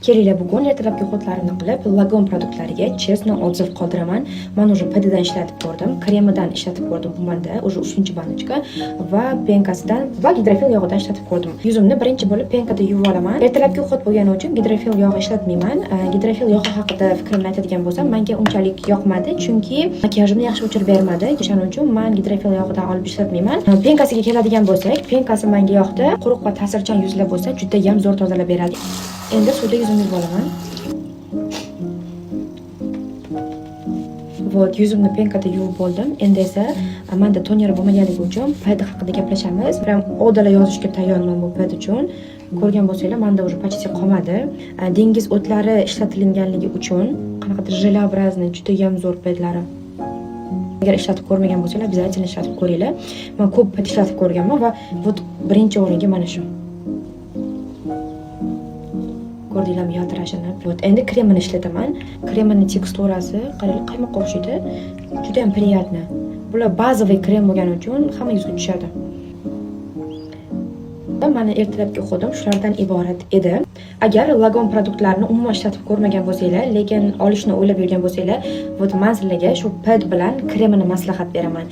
Kelinglar, bugun ertalabki ovqatlarimni qilib, Lagon produktlariga chestni odziv qoldiraman. Men уже padidan ishlatib ko'rdim, kremidan ishlatib ko'rdim bunda, уже 3-banочка va penkasidan va gidrofil yog'idan ishlatib ko'rdim. Yuzimni birinchi bo'lib penkada yuvib olaman. Ertalabki ovqat bo'lgani uchun gidrofil yog' ishlatmayman. Gidrofil yog'i haqida fikrimni aytadigan bo'lsam, menga unchalik yoqmadi, chunki makiyajimni yaxshi o'chirib bermadi. O'shaning uchun men gidrofil yog'idan olib ishlatmayman. Penkasiga keladigan bo'lsak, penkasi menga yoqdi. Quruq va ta'sirchan yuzlar bo'lsa, juda ham zo'r tozalab beradi. Endi suvda yuzimni yuvib olaman. Вот, yuzimni penkada yuvib bo'ldim. Endi esa menda toner bo'lmaganligi uchun pad haqida gaplashamiz. Prям odala yozishga tayyorman bu pad uchun. Ko'rgan bo'lsanglar, menda уже почти qolmadi. Dengiz o'tlari ishlatilganligi uchun qanaqadir jelobrazny juda ham zo'r padlari. Agar ishlatib ko'rmagan bo'lsanglar, обязательно ishlatib ko'ringlar. Men ko'p pad ishlatib ko'rganman va вот birinchi o'ringa mana shu. Ko'rdinglarmi yaltirashini? Вот, endi kremini ishlataman. Kremini teksturasi qaymoqqa o'xshaydi. Juda ham приятно. Bular bazaviy krem bo'lgani uchun hamma yuzga tushadi. Mani ertalabki ovqatim shulardan iborat edi. Agar Lagon produktlarini umuman ishlatib ko'rmagan bo'lsanglar, lekin olishni o'ylab yurgan bo'lsanglar, вот men sizlarga shu pad bilan kremini maslahat beraman.